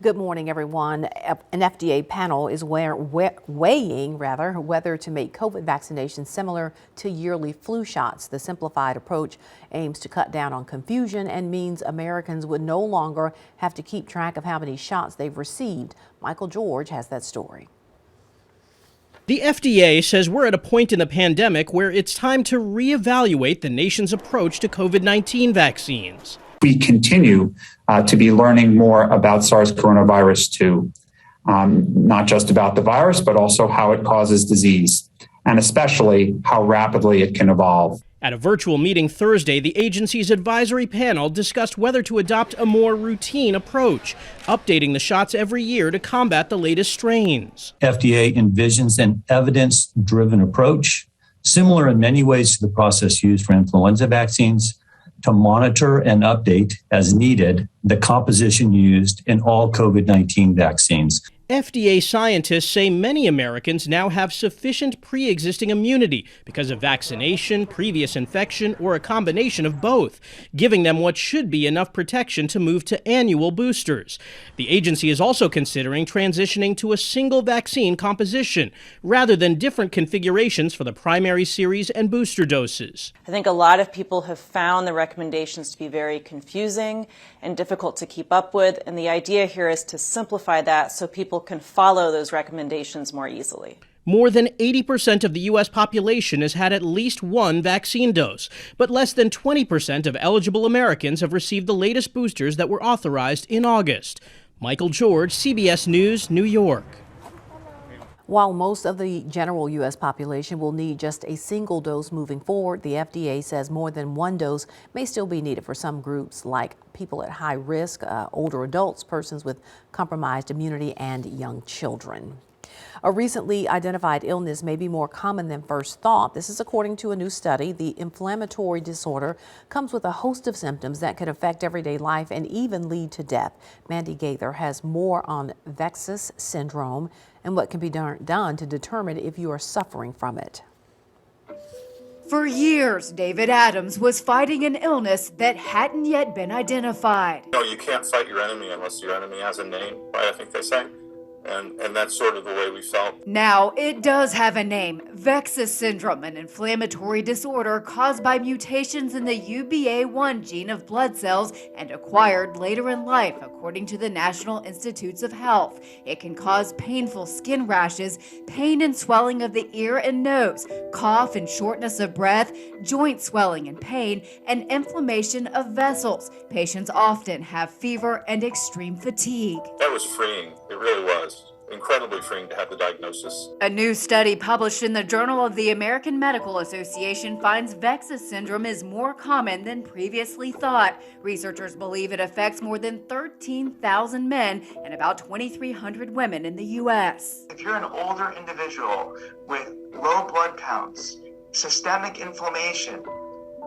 Good morning, everyone. An FDA panel is weighing whether to make COVID vaccinations similar to yearly flu shots. The simplified approach aims to cut down on confusion and means Americans would no longer have to keep track of how many shots they've received. Michael George has that story. The FDA says we're at a point in the pandemic where it's time to reevaluate the nation's approach to COVID-19 vaccines. We continue to be learning more about SARS coronavirus 2, not just about the virus, but also how it causes disease, and especially how rapidly it can evolve. At a virtual meeting Thursday, the agency's advisory panel discussed whether to adopt a more routine approach, updating the shots every year to combat the latest strains. FDA envisions an evidence-driven approach, similar in many ways to the process used for influenza vaccines, to monitor and update as needed the composition used in all COVID-19 vaccines. FDA scientists say many Americans now have sufficient pre-existing immunity because of vaccination, previous infection, or a combination of both, giving them what should be enough protection to move to annual boosters. The agency is also considering transitioning to a single vaccine composition rather than different configurations for the primary series and booster doses. I think a lot of people have found the recommendations to be very confusing and difficult to keep up with, and the idea here is to simplify that so people can follow those recommendations more easily. More than 80% of the U.S. population has had at least one vaccine dose, but less than 20% of eligible Americans have received the latest boosters that were authorized in August. Michael George, CBS News, New York. While most of the general U.S. population will need just a single dose moving forward, the FDA says more than one dose may still be needed for some groups like people at high risk, older adults, persons with compromised immunity, and young children. A recently identified illness may be more common than first thought. This is according to a new study. The inflammatory disorder comes with a host of symptoms that could affect everyday life and even lead to death. Mandy Gaither has more on VEXAS syndrome and what can be done to determine if you are suffering from it. For years, David Adams was fighting an illness that hadn't yet been identified. No, you can't fight your enemy unless your enemy has a name, right? I think they say. And that's sort of the way we felt. Now it does have a name, VEXAS syndrome, an inflammatory disorder caused by mutations in the UBA1 gene of blood cells and acquired later in life, according to the National Institutes of Health. It can cause painful skin rashes, pain and swelling of the ear and nose, cough and shortness of breath, joint swelling and pain, and inflammation of vessels. Patients often have fever and extreme fatigue. That was freeing. It really was. Incredibly freeing to have the diagnosis. A new study published in the Journal of the American Medical Association finds VEXAS syndrome is more common than previously thought. Researchers believe it affects more than 13,000 men and about 2,300 women in the U.S. If you're an older individual with low blood counts, systemic inflammation,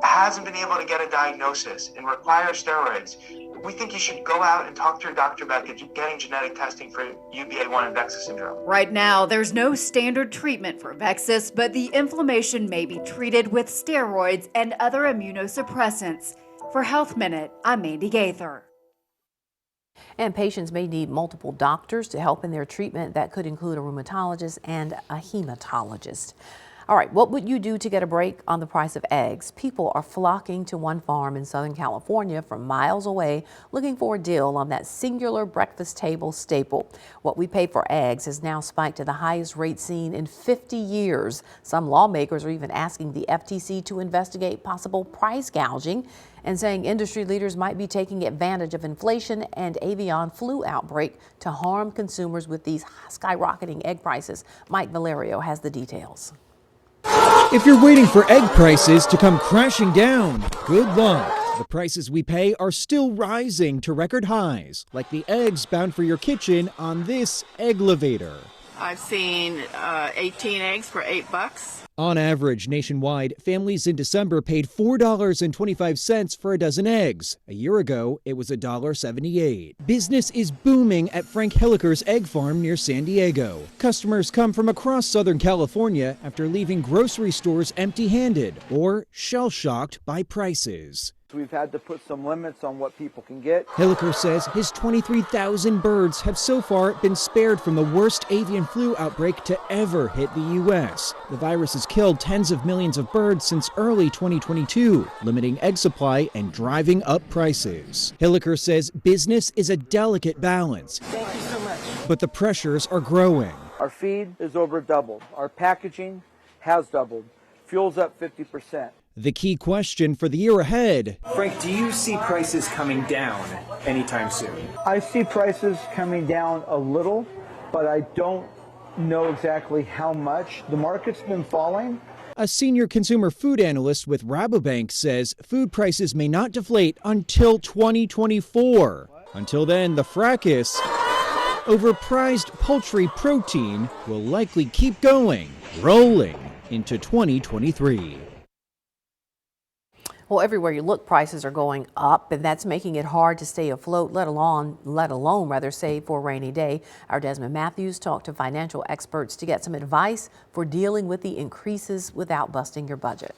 hasn't been able to get a diagnosis and requires steroids, we think you should go out and talk to your doctor about getting genetic testing for UBA1 and VEXAS syndrome. Right now, there's no standard treatment for VEXAS, but the inflammation may be treated with steroids and other immunosuppressants. For Health Minute, I'm Mandy Gaither. And patients may need multiple doctors to help in their treatment. That could include a rheumatologist and a hematologist. All right, what would you do to get a break on the price of eggs? People are flocking to one farm in Southern California from miles away looking for a deal on that singular breakfast table staple. What we pay for eggs has now spiked to the highest rate seen in 50 years. Some lawmakers are even asking the FTC to investigate possible price gouging and saying industry leaders might be taking advantage of inflation and avian flu outbreak to harm consumers with these skyrocketing egg prices. Mike Valerio has the details. If you're waiting for egg prices to come crashing down, good luck. The prices we pay are still rising to record highs, like the eggs bound for your kitchen on this egg-levator. I've seen 18 eggs for $8. On average, nationwide, families in December paid $4.25 for a dozen eggs. A year ago, it was $1.78. Business is booming at Frank Hilliker's egg farm near San Diego. Customers come from across Southern California after leaving grocery stores empty-handed or shell-shocked by prices. We've had to put some limits on what people can get. Hilliker says his 23,000 birds have so far been spared from the worst avian flu outbreak to ever hit the U.S. The virus has killed tens of millions of birds since early 2022, limiting egg supply and driving up prices. Hilliker says business is a delicate balance. Thank you so much. But the pressures are growing. Our feed is over doubled. Our packaging has doubled. Fuel's up 50%. The key question for the year ahead. Frank, do you see prices coming down anytime soon? I see prices coming down a little, but I don't know exactly how much. The market's been falling. A senior consumer food analyst with Rabobank says food prices may not deflate until 2024. Until then, the fracas over prized poultry protein will likely keep going, rolling into 2023. Well, everywhere you look, prices are going up, and that's making it hard to stay afloat, let alone save for a rainy day. Our Desmond Matthews talked to financial experts to get some advice for dealing with the increases without busting your budget.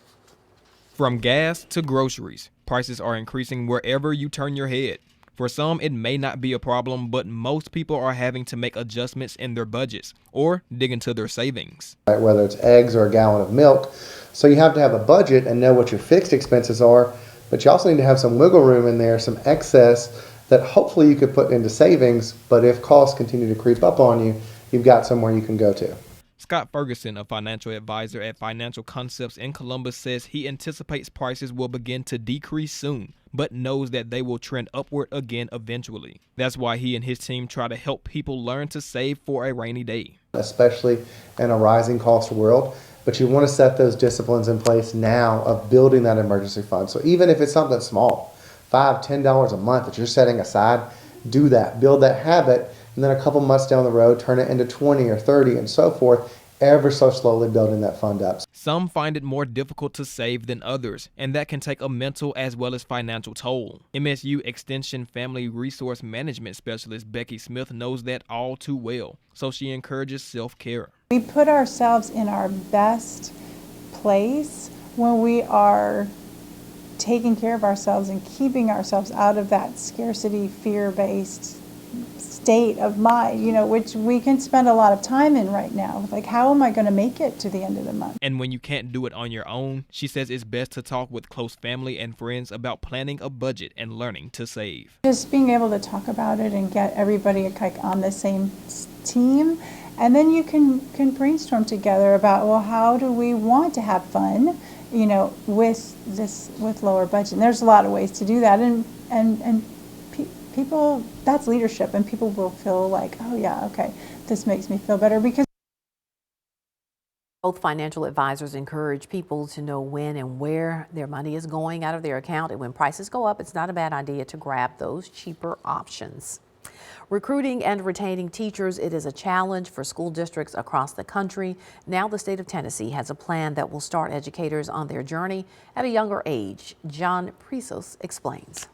From gas to groceries, prices are increasing wherever you turn your head. For some, it may not be a problem, but most people are having to make adjustments in their budgets or dig into their savings. Whether it's eggs or a gallon of milk. So you have to have a budget and know what your fixed expenses are, but you also need to have some wiggle room in there, some excess that hopefully you could put into savings, but if costs continue to creep up on you, you've got somewhere you can go to. Scott Ferguson, a financial advisor at Financial Concepts in Columbus, says he anticipates prices will begin to decrease soon, but knows that they will trend upward again eventually. That's why he and his team try to help people learn to save for a rainy day. Especially in a rising cost world, but you want to set those disciplines in place now of building that emergency fund. So even if it's something small, $5, $10 a month that you're setting aside, do that, build that habit. And then a couple months down the road, turn it into 20 or 30 and so forth, ever so slowly building that fund up. Some find it more difficult to save than others, and that can take a mental as well as financial toll. MSU Extension Family Resource Management Specialist Becky Smith knows that all too well, so she encourages self-care. We put ourselves in our best place when we are taking care of ourselves and keeping ourselves out of that scarcity, fear-based state of mind, which we can spend a lot of time in right now. Like, how am I going to make it to the end of the month? And when you can't do it on your own, she says it's best to talk with close family and friends about planning a budget and learning to save. Just being able to talk about it and get everybody on the same team, and then you can brainstorm together about, well, how do we want to have fun, with lower budget. And there's a lot of ways to do that, and people, that's leadership, and people will feel like, oh yeah, okay, this makes me feel better. Because both financial advisors encourage people to know when and where their money is going out of their account, and when prices go up, it's not a bad idea to grab those cheaper options. Recruiting and retaining teachers, it is a challenge for school districts across the country. Now the state of Tennessee has a plan that will start educators on their journey at a younger age. John Prisos explains.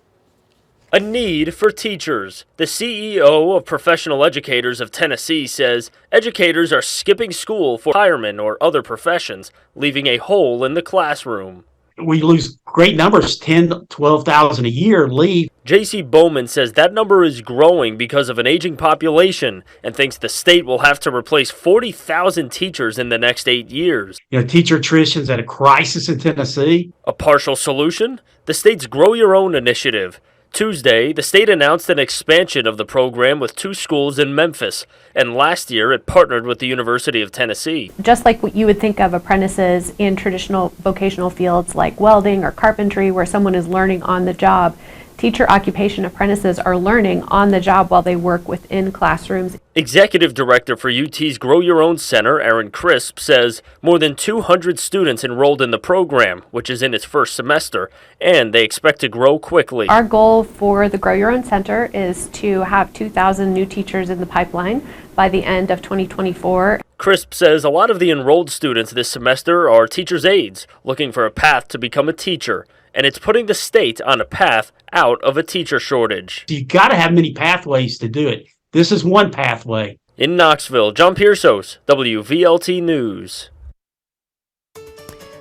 A need for teachers. The CEO of Professional Educators of Tennessee says educators are skipping school for firemen or other professions, leaving a hole in the classroom. We lose great numbers, 10, 12,000 a year leave. J.C. Bowman says that number is growing because of an aging population and thinks the state will have to replace 40,000 teachers in the next 8 years. Teacher attrition is at a crisis in Tennessee. A partial solution? The state's Grow Your Own initiative. Tuesday, the state announced an expansion of the program with 2 schools in Memphis, and last year it partnered with the University of Tennessee. Just like what you would think of apprentices in traditional vocational fields like welding or carpentry, where someone is learning on the job, teacher occupation apprentices are learning on the job while they work within classrooms. Executive Director for UT's Grow Your Own Center, Aaron Crisp, says more than 200 students enrolled in the program, which is in its first semester, and they expect to grow quickly. Our goal for the Grow Your Own Center is to have 2,000 new teachers in the pipeline by the end of 2024. Crisp says a lot of the enrolled students this semester are teachers' aides, looking for a path to become a teacher, and it's putting the state on a path out of a teacher shortage. You got to have many pathways to do it. This is one pathway. In Knoxville, John Piersos, WVLT News.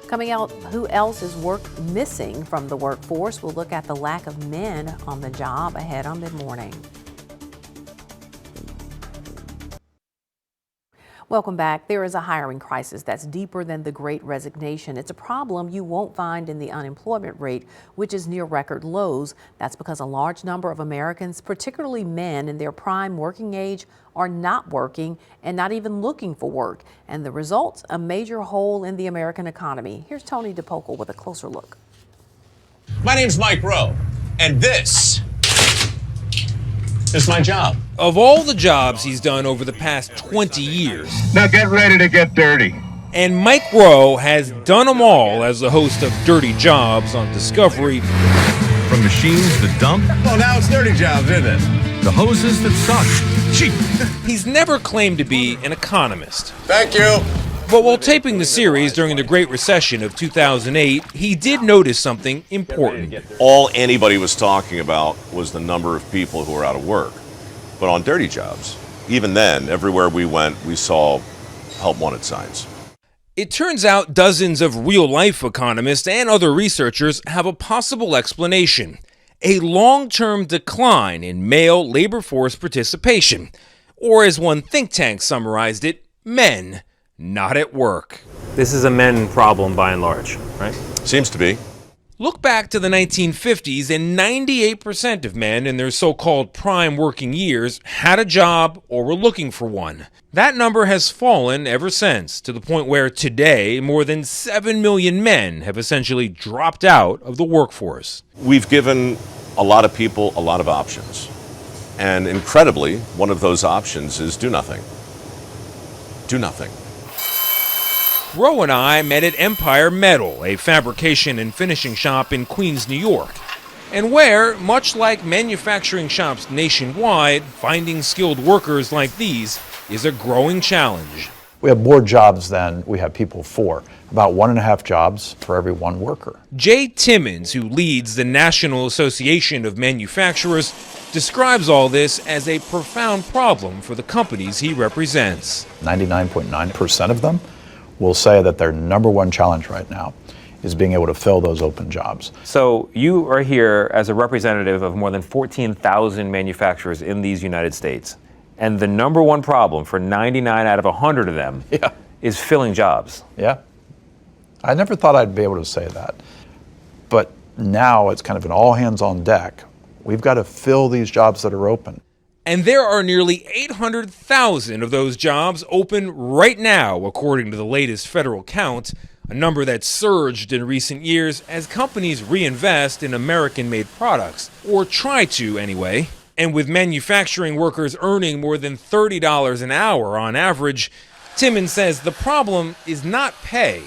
Coming out, who else is missing from the workforce? We'll look at the lack of men on the job ahead on Mid Morning. Welcome back. There is a hiring crisis that's deeper than the Great Resignation. It's a problem you won't find in the unemployment rate, which is near record lows. That's because a large number of Americans, particularly men in their prime working age, are not working and not even looking for work. And the result, a major hole in the American economy. Here's Tony DePocal with a closer look. My name's Mike Rowe, and this is my job. Of all the jobs he's done over the past 20 years. Now get ready to get dirty. And Mike Rowe has done them all as the host of Dirty Jobs on Discovery. From machines that dump. Oh, now it's dirty jobs, isn't it? The hoses that suck. Gee. He's never claimed to be an economist. Thank you. But while taping the series during the Great Recession of 2008, he did notice something important. All anybody was talking about was the number of people who were out of work. But on Dirty Jobs, even then, everywhere we went, we saw help wanted signs. It turns out dozens of real-life economists and other researchers have a possible explanation: a long-term decline in male labor force participation, or as one think tank summarized it, men not at work. This is a men problem by and large, right? Seems to be. Look back to the 1950s, and 98% of men in their so-called prime working years had a job or were looking for one. That number has fallen ever since, to the point where today more than 7 million men have essentially dropped out of the workforce. We've given a lot of people a lot of options. And incredibly, one of those options is do nothing. Do nothing. Rowe and I met at Empire Metal, a fabrication and finishing shop in Queens, New York, and where, much like manufacturing shops nationwide, finding skilled workers like these is a growing challenge. We have more jobs than we have people for, about 1.5 jobs for every one worker. Jay Timmons, who leads the National Association of Manufacturers, describes all this as a profound problem for the companies he represents. 99.9% of them will say that their number one challenge right now is being able to fill those open jobs. So you are here as a representative of more than 14,000 manufacturers in these United States. And the number one problem for 99 out of 100 of them is filling jobs. Yeah. I never thought I'd be able to say that. But now it's kind of an all hands on deck. We've got to fill these jobs that are open. And there are nearly 800,000 of those jobs open right now, according to the latest federal count, a number that surged in recent years as companies reinvest in American-made products, or try to anyway. And with manufacturing workers earning more than $30 an hour on average, Timmons says the problem is not pay,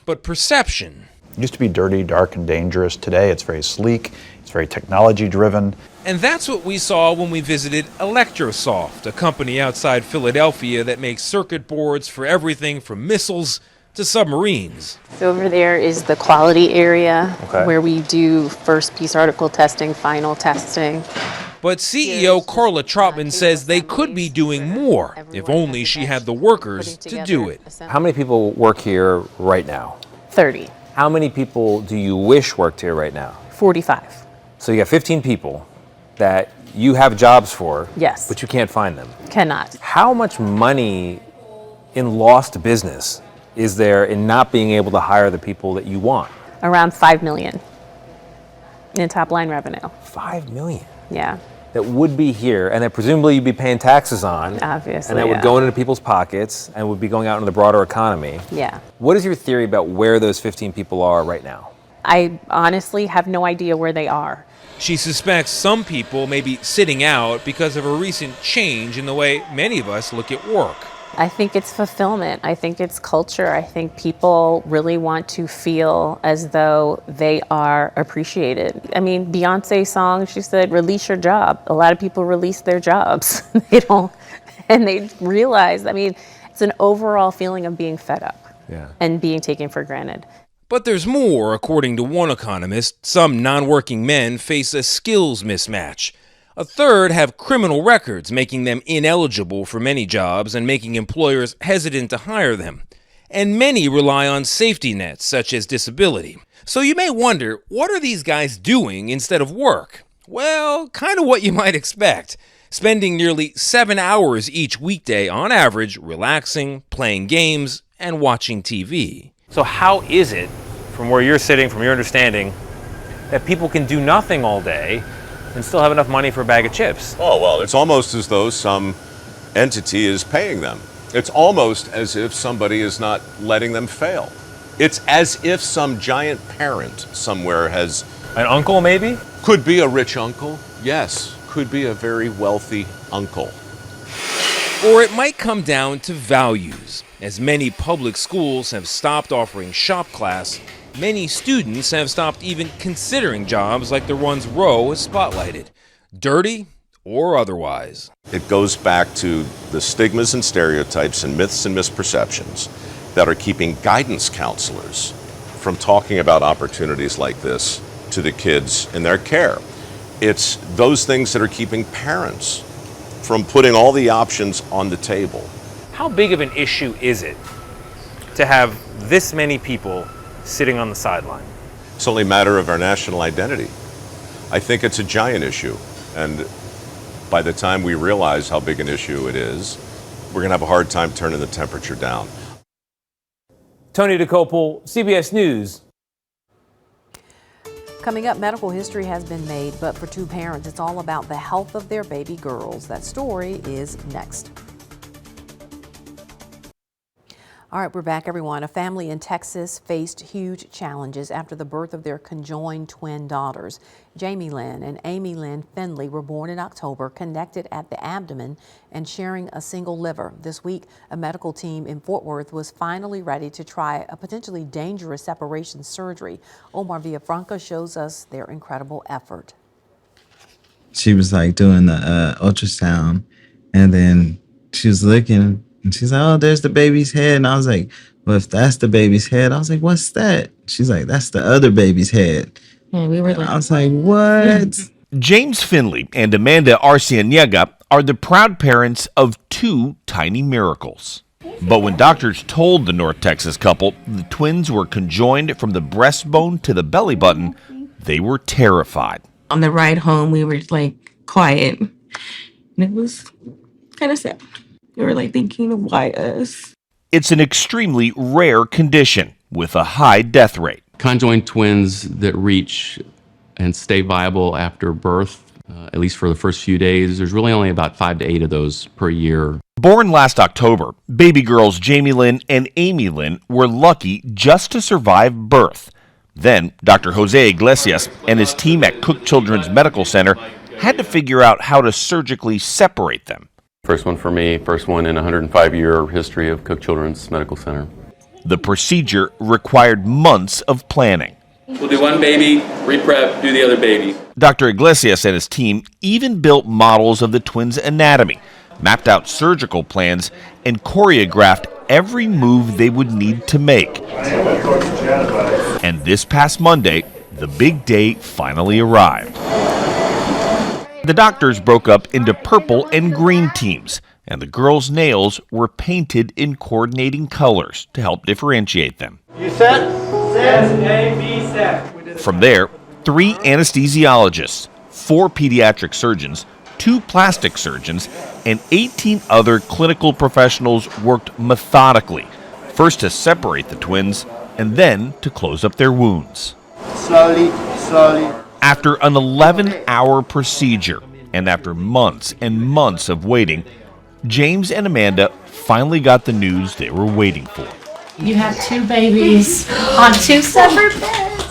but perception. It used to be dirty, dark, and dangerous. Today it's very sleek, it's very technology-driven. And that's what we saw when we visited Electrosoft, a company outside Philadelphia that makes circuit boards for everything from missiles to submarines. So over there is the quality area where we do first piece article testing, final testing. But CEO Carla Trotman says they could be doing more if only she had the workers to do it. How many people work here right now? 30. How many people do you wish worked here right now? 45. So you got 15 people that you have jobs for, yes, but you can't find them. Cannot. How much money in lost business is there in not being able to hire the people that you want? Around $5 million in top line revenue. $5 million? Yeah. That would be here, and that presumably you'd be paying taxes on. Obviously, and that would go into people's pockets and would be going out into the broader economy. Yeah. What is your theory about where those 15 people are right now? I honestly have no idea where they are. She suspects some people may be sitting out because of a recent change in the way many of us look at work. I think it's fulfillment. I think it's culture. I think people really want to feel as though they are appreciated. I mean, Beyonce's song, she said, release your job. A lot of people release their jobs. They don't, and they realize, I mean, it's an overall feeling of being fed up and being taken for granted. But there's more, according to one economist. Some non-working men face a skills mismatch. A third have criminal records, making them ineligible for many jobs and making employers hesitant to hire them. and many rely on safety nets such as disability. So you may wonder, what are these guys doing instead of work? Well, kind of what you might expect. Spending nearly 7 hours each weekday on average relaxing, playing games, and watching TV. So how is it, from where you're sitting, from your understanding, that people can do nothing all day and still have enough money for a bag of chips? Oh, well, it's almost as though some entity is paying them. It's almost as if somebody is not letting them fail. It's as if some giant parent somewhere has... An uncle, maybe? Could be a rich uncle, yes. Could be a very wealthy uncle. Or it might come down to values. As many public schools have stopped offering shop class, many students have stopped even considering jobs like the ones Roe has spotlighted, dirty or otherwise. It goes back to the stigmas and stereotypes and myths and misperceptions that are keeping guidance counselors from talking about opportunities like this to the kids in their care. It's those things that are keeping parents from putting all the options on the table. How big of an issue is it to have this many people sitting on the sideline? It's only a matter of our national identity. I think it's a giant issue, and by the time we realize how big an issue it is, we're going to have a hard time turning the temperature down. Tony DeCopel, CBS News. Coming up, medical history has been made, but for two parents, it's all about the health of their baby girls. That story is next. All right, we're back, everyone. A family in Texas faced huge challenges after the birth of their conjoined twin daughters. Jamie Lynn and Amy Lynn Finley were born in October, connected at the abdomen and sharing a single liver. This week, a medical team in Fort Worth was finally ready to try a potentially dangerous separation surgery. Omar Villafranca shows us their incredible effort. She was like doing the ultrasound, and then she was looking. And she's like, oh, there's the baby's head. And I was like, well, if that's the baby's head, I was like, what's that? She's like, that's the other baby's head. And we were like, I was like, what? James Finley and Amanda Arcianiega are the proud parents of two tiny miracles. But when doctors told the North Texas couple the twins were conjoined from the breastbone to the belly button, they were terrified. On the ride home, we were like quiet. And it was kind of sad. We were like thinking, why us? It's an extremely rare condition with a high death rate. Conjoined twins that reach and stay viable after birth, at least for the first few days, there's really only about 5 to 8 of those per year. Born last October, baby girls Jamie Lynn and Amy Lynn were lucky just to survive birth. Then, Dr. Jose Iglesias and his team at Cook Children's Medical Center had to figure out how to surgically separate them. First one for me, first one in a 105-year history of Cook Children's Medical Center. The procedure required months of planning. We'll do one baby, re-prep, do the other baby. Dr. Iglesias and his team even built models of the twins' anatomy, mapped out surgical plans, and choreographed every move they would need to make. And this past Monday, the big day finally arrived. The doctors broke up into purple and green teams, and the girls' nails were painted in coordinating colors to help differentiate them. You set? Set. A, B, set. From there, 3 anesthesiologists, 4 pediatric surgeons, 2 plastic surgeons, and 18 other clinical professionals worked methodically, first to separate the twins and then to close up their wounds. Slowly, slowly. After an 11-hour procedure and after months and months of waiting, James and Amanda finally got the news they were waiting for. You have 2 babies on 2 separate beds.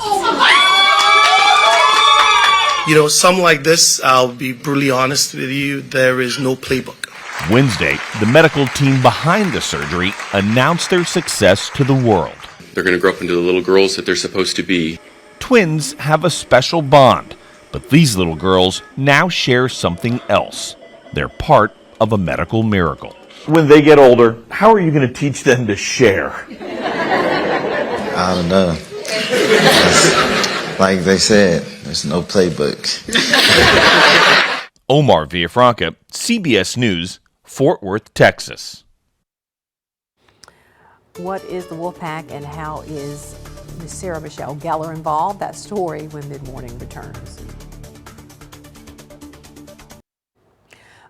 You know, something like this, I'll be brutally honest with you, there is no playbook. Wednesday, the medical team behind the surgery announced their success to the world. They're going to grow up into the little girls that they're supposed to be. Twins have a special bond, but these little girls now share something else. They're part of a medical miracle. When they get older, how are you going to teach them to share? I don't know. Like they said, there's no playbook. Omar Villafranca, CBS News, Fort Worth, Texas. What is the wolf pack and how is Miss Sarah Michelle Gellar involved? That story when Mid-Morning returns.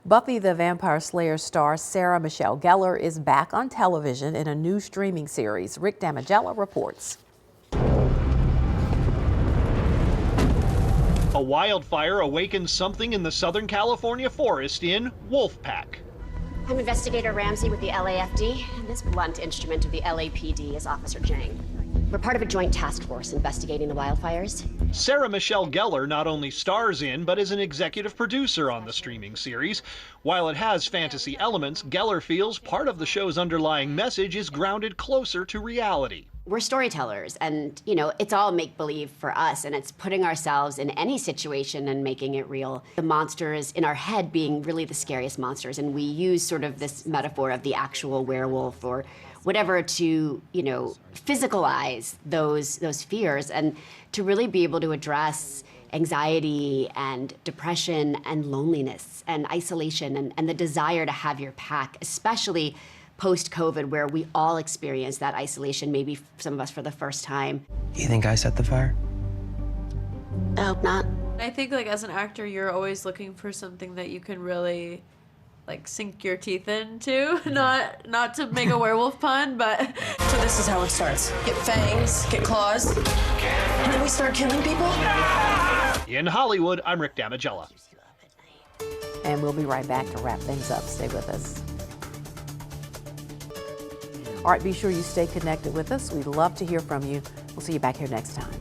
Buffy the Vampire Slayer star Sarah Michelle Gellar is back on television in a new streaming series. Rick Damigella reports. A wildfire awakens something in the Southern California forest in Wolfpack. I'm Investigator Ramsey with the LAFD, and this blunt instrument of the LAPD is Officer Jang. We're part of a joint task force investigating the wildfires. Sarah Michelle Gellar not only stars in, but is an executive producer on the streaming series. While it has fantasy elements, Gellar feels part of the show's underlying message is grounded closer to reality. We're storytellers, and, it's all make-believe for us, and it's putting ourselves in any situation and making it real. The monsters in our head being really the scariest monsters, and we use sort of this metaphor of the actual werewolf or whatever to, physicalize those fears and to really be able to address anxiety and depression and loneliness and isolation and the desire to have your pack, especially post-COVID, where we all experience that isolation, maybe some of us for the first time. You think I set the fire? I hope not. I think as an actor, you're always looking for something that you can really sink your teeth into. Not to make a werewolf pun, but so this is how it starts. Get fangs, get claws, and then we start killing people? In Hollywood, I'm Rick Damigella. And we'll be right back to wrap things up. Stay with us. All right, be sure you stay connected with us. We'd love to hear from you. We'll see you back here next time.